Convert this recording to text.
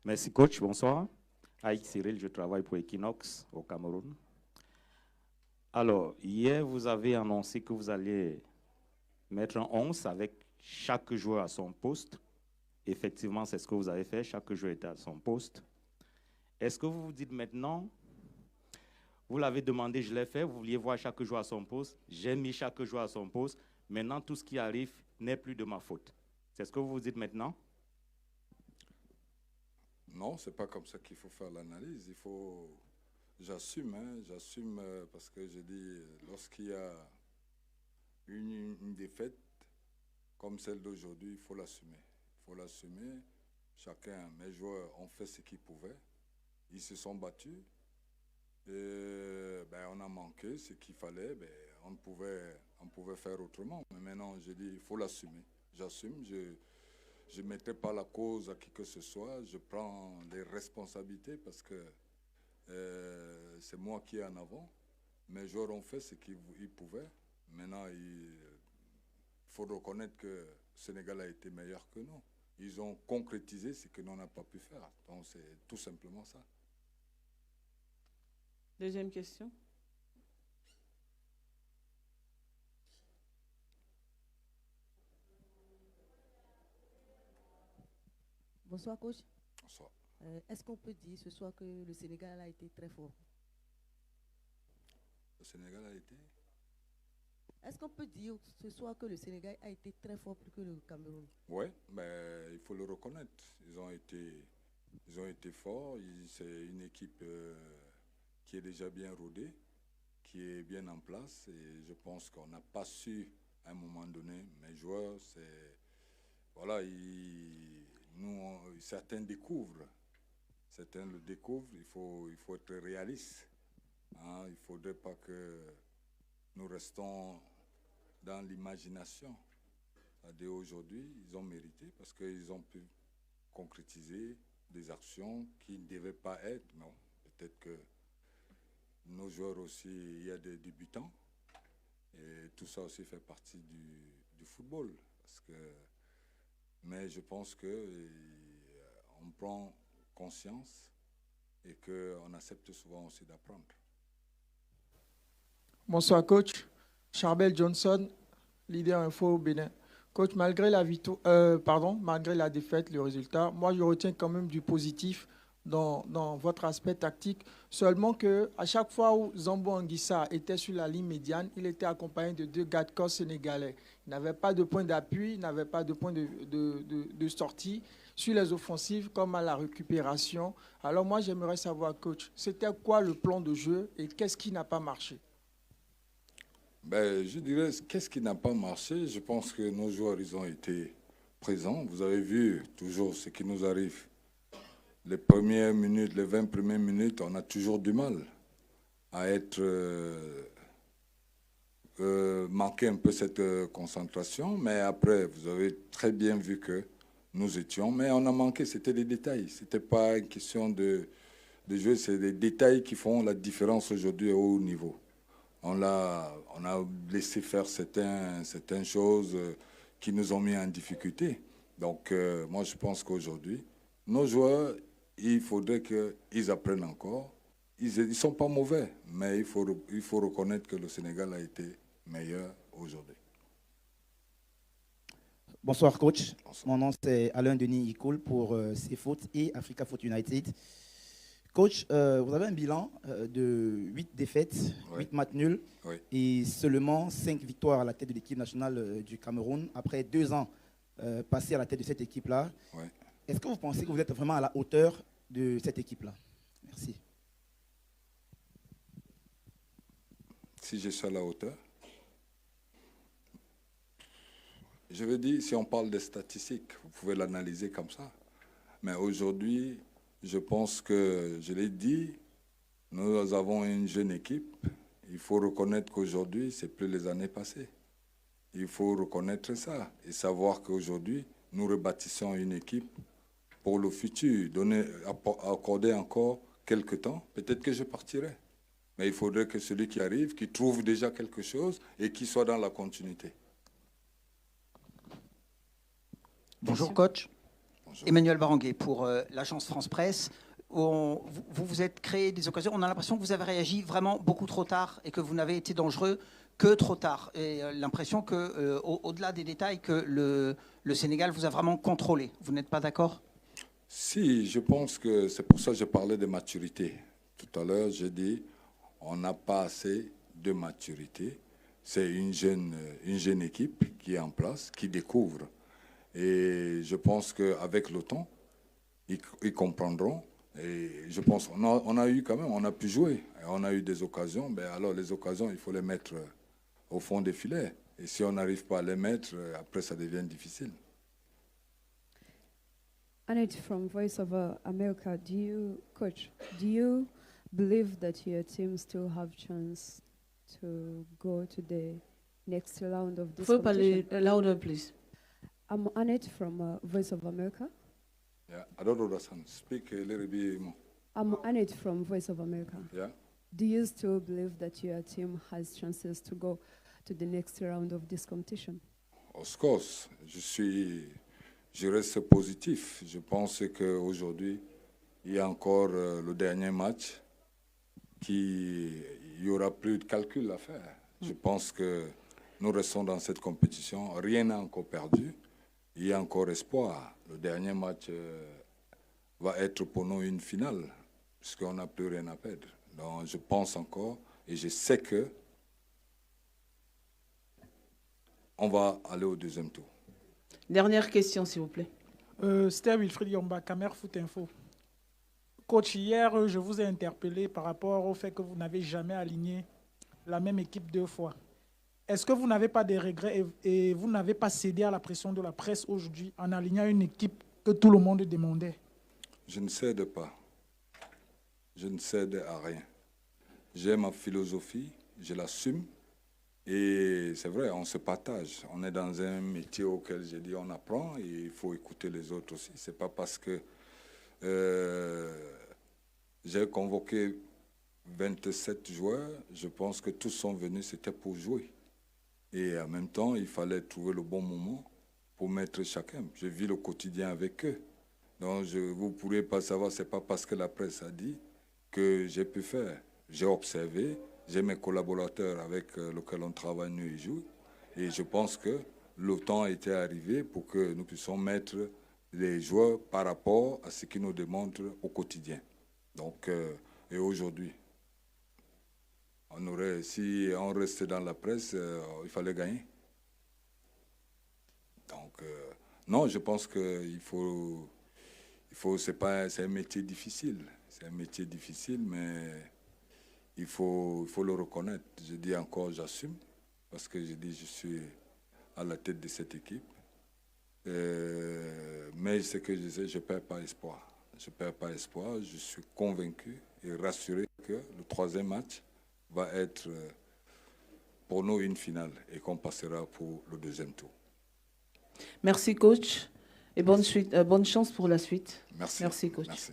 Merci coach, bonsoir. Aïk Cyril, je travaille pour Equinox au Cameroun. Alors, hier, vous avez annoncé que vous alliez mettre un 11 avec chaque joueur à son poste. Effectivement, c'est ce que vous avez fait, chaque joueur était à son poste. Est-ce que vous vous dites maintenant, vous l'avez demandé, je l'ai fait, vous vouliez voir chaque joueur à son poste, j'ai mis chaque joueur à son poste, maintenant tout ce qui arrive n'est plus de ma faute. C'est ce que vous vous dites maintenant? Non, c'est pas comme ça qu'il faut faire l'analyse. J'assume, hein, j'assume parce que je dis, lorsqu'il y a une défaite comme celle d'aujourd'hui, il faut l'assumer. Il faut l'assumer. Chacun, mes joueurs ont fait ce qu'ils pouvaient. Ils se sont battus. Et, on a manqué ce qu'il fallait. On pouvait faire autrement. Mais maintenant, je dis, il faut l'assumer. J'assume. Je ne mettrai pas la cause à qui que ce soit. Je prends les responsabilités parce que c'est moi qui est en avant. Mes joueurs ont fait ce qu'ils pouvaient. Maintenant, il faut reconnaître que le Sénégal a été meilleur que nous. Ils ont concrétisé ce que nous n'a pas pu faire. Donc, c'est tout simplement ça. Deuxième question. Bonsoir, coach. Bonsoir. Est-ce qu'on peut dire ce soir que le Sénégal a été très fort? Le Sénégal a été. Est-ce qu'on peut dire ce soir que le Sénégal a été très fort plus que le Cameroun? Oui, mais il faut le reconnaître. Ils ont été forts. C'est une équipe qui est déjà bien rodée, qui est bien en place. Et je pense qu'on n'a pas su, à un moment donné, mes joueurs, voilà, certains découvrent. Certains le découvrent. Il faut être réaliste. Hein. Il ne faudrait pas que nous restons dans l'imagination. C'est-à-dire aujourd'hui, ils ont mérité parce qu'ils ont pu concrétiser des actions qui ne devaient pas être. Non, peut-être que nos joueurs aussi, il y a des débutants. Et tout ça aussi fait partie du football. Mais je pense qu'on prend conscience et qu'on accepte souvent aussi d'apprendre. Bonsoir coach, Charbel Johnson, leader info Bénin. Coach, malgré malgré la défaite, le résultat, moi je retiens quand même du positif dans votre aspect tactique. Seulement que à chaque fois où Zambo Anguissa était sur la ligne médiane, il était accompagné de 2 gars de corps sénégalais. Il n'avait pas de point d'appui, il n'avait pas de point de sortie sur les offensives comme à la récupération. Alors moi j'aimerais savoir, coach, c'était quoi le plan de jeu et qu'est-ce qui n'a pas marché? Je dirais, qu'est-ce qui n'a pas marché? Je pense que nos joueurs, ils ont été présents. Vous avez vu toujours ce qui nous arrive. Les premières minutes, les 20 premières minutes, on a toujours du mal à manquer un peu cette concentration. Mais après, vous avez très bien vu que nous étions. Mais on a manqué, c'était des détails. Ce n'était pas une question de jeu, c'est des détails qui font la différence aujourd'hui au haut niveau. On a laissé faire certaines choses qui nous ont mis en difficulté. Donc, moi, je pense qu'aujourd'hui, nos joueurs, il faudrait qu'ils apprennent encore. Ils ne sont pas mauvais, mais il faut reconnaître que le Sénégal a été meilleur aujourd'hui. Bonsoir, coach. Bonsoir. Mon nom, c'est Alain Denis Ikoul pour CFoot et Africa Foot United. Coach, vous avez un bilan de 8 défaites, Oui. 8 matchs nuls Oui. et seulement 5 victoires à la tête de l'équipe nationale du Cameroun après 2 ans passés à la tête de cette équipe-là. Oui. Est-ce que vous pensez que vous êtes vraiment à la hauteur de cette équipe-là? Merci. Si je suis à la hauteur, je veux dire, si on parle des statistiques, vous pouvez l'analyser comme ça. Mais aujourd'hui, je pense que, je l'ai dit, nous avons une jeune équipe. Il faut reconnaître qu'aujourd'hui, ce n'est plus les années passées. Il faut reconnaître ça et savoir qu'aujourd'hui, nous rebâtissons une équipe pour le futur. Accorder encore quelques temps, peut-être que je partirai. Mais il faudrait que celui qui arrive, qui trouve déjà quelque chose et qui soit dans la continuité. Bonjour coach. Bonjour. Emmanuel Baranguet pour l'agence France Presse. Vous vous êtes créé des occasions. On a l'impression que vous avez réagi vraiment beaucoup trop tard et que vous n'avez été dangereux que trop tard. Et l'impression que, au-delà des détails, que le Sénégal vous a vraiment contrôlé. Vous n'êtes pas d'accord? Si, je pense que c'est pour ça que je parlais de maturité. Tout à l'heure, j'ai dit on n'a pas assez de maturité. C'est une jeune équipe qui est en place, qui découvre. Et je pense qu'avec le temps, ils comprendront. Et je pense qu'on a eu quand même, on a pu jouer. On a eu des occasions. Mais alors les occasions, il faut les mettre au fond des filets. Et si on n'arrive pas à les mettre, après ça devient difficile. Annette from Voice of America, Coach, do you believe that your team still have chance to go to the next round of this Faut parler competition? louder, please. I'm Annette from Voice of America. Yeah, I don't understand. Speak a little bit more. I'm Annette from Voice of America. Yeah. Do you still believe that your team has chances to go to the next round of this competition? Of course, je reste positif. Je pense qu'aujourd'hui, il y a encore le dernier match il n'y aura plus de calcul à faire. Je pense que nous restons dans cette compétition. Rien n'est encore perdu. Il y a encore espoir. Le dernier match va être pour nous une finale, puisqu'on n'a plus rien à perdre. Donc je pense encore et je sais que on va aller au deuxième tour. Dernière question, s'il vous plaît. C'était Wilfried Yomba, Camer Foot Info. Coach, hier, je vous ai interpellé par rapport au fait que vous n'avez jamais aligné la même équipe 2 fois. Est-ce que vous n'avez pas des regrets et vous n'avez pas cédé à la pression de la presse aujourd'hui en alignant une équipe que tout le monde demandait? Je ne cède pas. Je ne cède à rien. J'ai ma philosophie, je l'assume. Et c'est vrai, on se partage. On est dans un métier auquel j'ai dit on apprend et il faut écouter les autres aussi. C'est pas parce que j'ai convoqué 27 joueurs, je pense que tous sont venus, c'était pour jouer. Et en même temps, il fallait trouver le bon moment pour mettre chacun. Je vis le quotidien avec eux. Donc vous ne pourrez pas savoir, ce n'est pas parce que la presse a dit que j'ai pu faire. J'ai observé, j'ai mes collaborateurs avec lesquels on travaille nuit et jour. Et je pense que le temps était arrivé pour que nous puissions mettre les joueurs par rapport à ce qu'ils nous demandent au quotidien. Donc, et aujourd'hui, si on restait dans la presse, il fallait gagner. Donc, non, je pense qu'il faut c'est un métier difficile. C'est un métier difficile, mais il faut le reconnaître. Je dis encore, j'assume, parce que je dis, je suis à la tête de cette équipe. Mais ce que je sais, je ne perds pas espoir. Je ne perds pas espoir. Je suis convaincu et rassuré que le 3e match va être pour nous une finale et qu'on passera pour le 2e tour. Merci, coach. Et bonne chance pour la suite. Merci. Merci, coach. Merci.